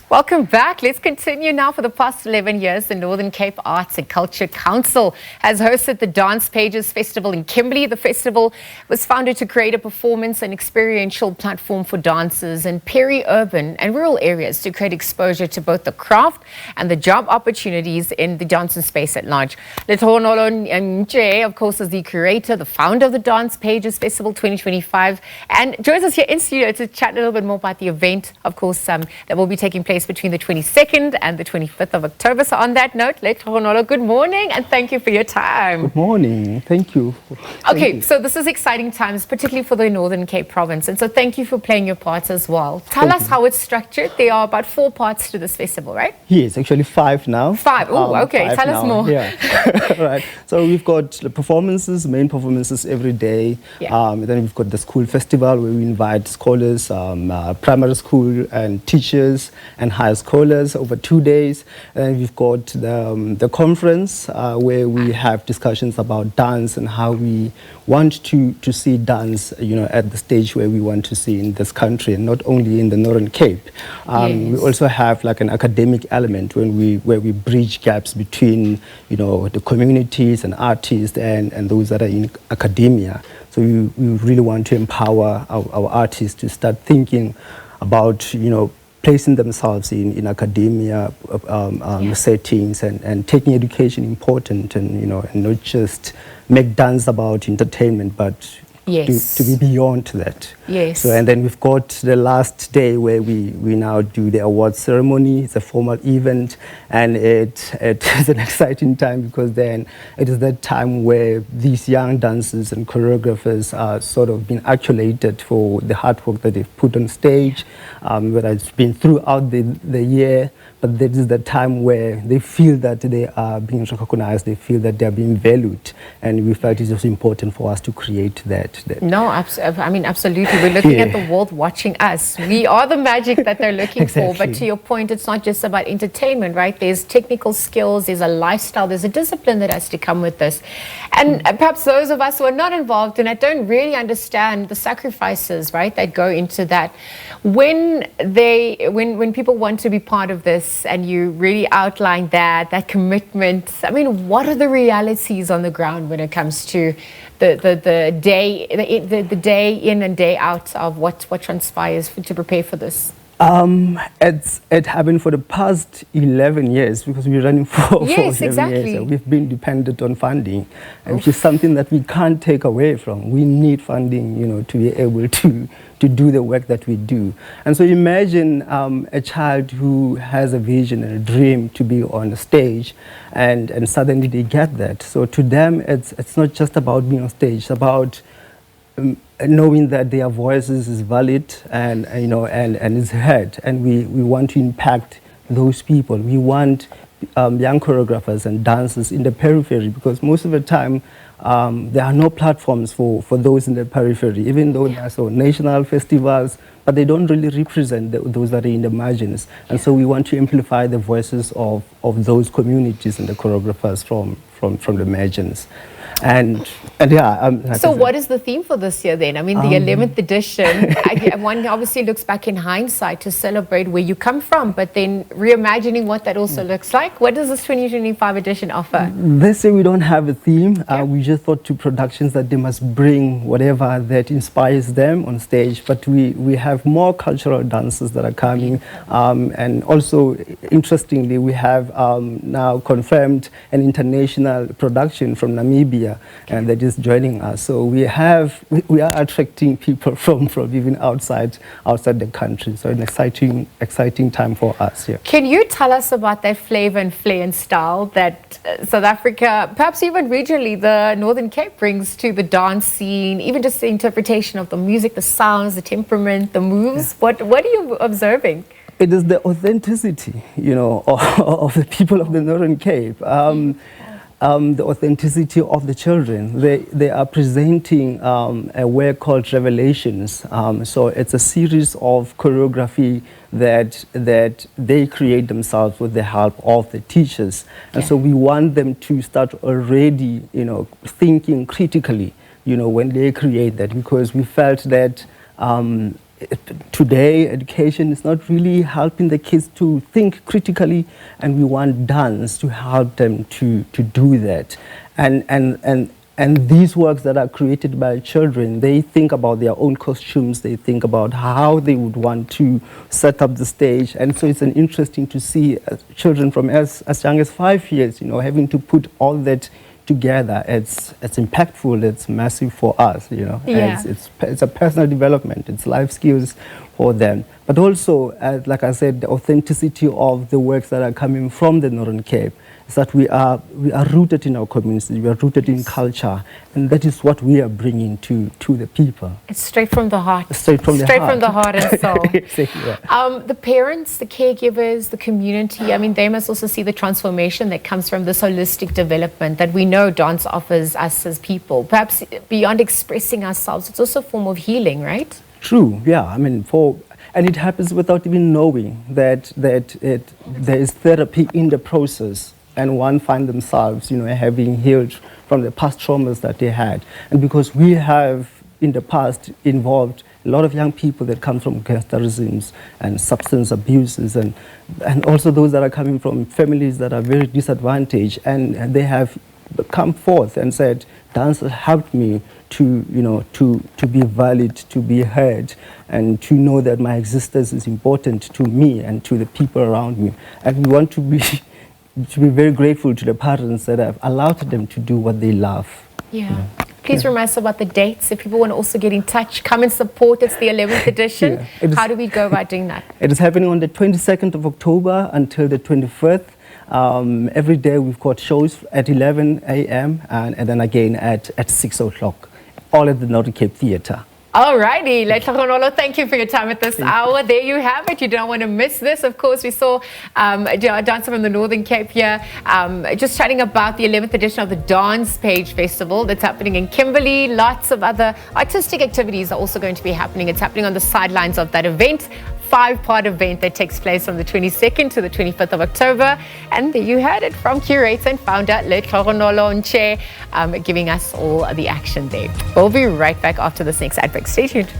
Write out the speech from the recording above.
Welcome back. Let's continue now. For the past 11 years, the Northern Cape Arts and Culture Council has hosted the Dance Pages Festival in Kimberley. The festival was founded to create a performance and experiential platform for dancers in peri-urban and rural areas to create exposure to both the craft and the job opportunities in the dancing space at large. Letlhogonolo Nche, of course, is the curator, the founder of the Dance Pages Festival 2025, and joins us here in studio to chat a little bit more about the event, of course, that will be taking place between the 22nd and the 25th of October. So on that note, Letlhogonolo, good morning and thank you for your time. Good morning. Thank you. So this is exciting times, particularly for the Northern Cape province. And so thank you for playing your parts as well. Tell us how it's structured. There are about 4 parts to this festival, right? Yes, actually 5 now. 5. Oh, okay. Tell us more. Yeah. Right. So we've got the performances, main performances every day. Yeah. Then we've got the school festival where we invite scholars, primary school and teachers and high scholars over 2 days. And we've got the conference where we have discussions about dance and how we want to see dance, at the stage where we want to see in this country, and not only in the Northern Cape. Yes. We also have like an academic element where we bridge gaps between, the communities and artists and those that are in academia. So we really want to empower our artists to start thinking about, placing themselves in academia settings and taking education important and not just make dance about entertainment, but yes, to be beyond that. Yes. So, and then we've got the last day where we now do the award ceremony. It's a formal event, and it is an exciting time because then it is that time where these young dancers and choreographers are sort of being accolated for the hard work that they've put on stage, whether it's been throughout the year. But that is the time where they feel that they are being recognized, they feel that they are being valued, and we felt it was important for us to create that. No, absolutely. We're looking at the world watching us. We are the magic that they're looking Exactly. for. But to your point, it's not just about entertainment, right? There's technical skills, there's a lifestyle, there's a discipline that has to come with this. And perhaps those of us who are not involved in it don't really understand the sacrifices, right, that go into that. When people want to be part of this and you really outline that commitment, what are the realities on the ground when it comes to the day in and day out of what transpires to prepare for this? It happened for the past 11 years because we're running for 11 exactly. years. We've been dependent on funding, which is something that we can't take away from. We need funding, to be able to do the work that we do. And so imagine a child who has a vision and a dream to be on a stage, and suddenly they get that. So to them, it's not just about being on stage. It's about knowing that their voices is valid and is heard, and we want to impact those people. We want young choreographers and dancers in the periphery, because most of the time there are no platforms for those in the periphery, even though there are so national festivals, but they don't really represent those that are in the margins. And so we want to amplify the voices of those communities and the choreographers from the margins. So what is the theme for this year then? The 11th edition, one obviously looks back in hindsight to celebrate where you come from, but then reimagining what that also looks like. What does this 2025 edition offer? This year we don't have a theme. We just thought to productions that they must bring whatever that inspires them on stage, but we have more cultural dances that are coming. And also, interestingly, we have now confirmed an international production from Namibia, and that is joining us. So we are attracting people from even outside the country. So an exciting time for us here. Can you tell us about that flavor and flair and style that South Africa, perhaps even regionally, the Northern Cape brings to the dance scene, even just the interpretation of the music, the sounds, the temperament, the moves? What are you observing? It is the authenticity, of the people of the Northern Cape. The authenticity of the children. They are presenting a work called Revelations. So it's a series of choreography that they create themselves with the help of the teachers. And so we want them to start already, thinking critically, when they create that, because we felt that today education is not really helping the kids to think critically, and we want dance to help them to do that. And these works that are created by children, they think about their own costumes, they think about how they would want to set up the stage. And so it's interesting to see children from as young as 5 years, having to put all that together. It's impactful, it's massive for us, Yeah. It's a personal development, it's life skills for them. But also, like I said, the authenticity of the works that are coming from the Northern Cape is that we are rooted in our community, we are rooted in culture, and that is what we are bringing to the people. It's straight from the heart. Straight from the heart and soul. Exactly, yeah. The parents, the caregivers, the community, I mean, they must also see the transformation that comes from this holistic development that we know dance offers us as people. Perhaps beyond expressing ourselves, it's also a form of healing, right? True, yeah. I mean, and it happens without even knowing that there is therapy in the process, and one find themselves, having healed from the past traumas that they had. And because we have in the past involved a lot of young people that come from gangsterisms and substance abuses, and also those that are coming from families that are very disadvantaged, and they have come forth and said, dance helped me to be valid, to be heard, and to know that my existence is important to me and to the people around me. And we want to be very grateful to the parents that have allowed them to do what they love. Yeah. Please remind us about the dates. If people want to also get in touch, come and support. It's the 11th edition. Yeah, How do we go about doing that? It is happening on the 22nd of October until the 25th. Every day we've got shows at 11 a.m. and then again at 6 o'clock, all at the Northern Cape Theatre. Alrighty, Letlhogonolo, thank you for your time at this hour. There you have it. You don't want to miss this. Of course, we saw a dancer from the Northern Cape here, just chatting about the 11th edition of the Dance Page Festival that's happening in Kimberley. Lots of other artistic activities are also going to be happening. It's happening on the sidelines of that event. 5-part event that takes place from the 22nd to the 25th of October. And there you had it from curator and founder Letlhogonolo Nche, giving us all the action there. We'll be right back after this next ad break. Stay tuned.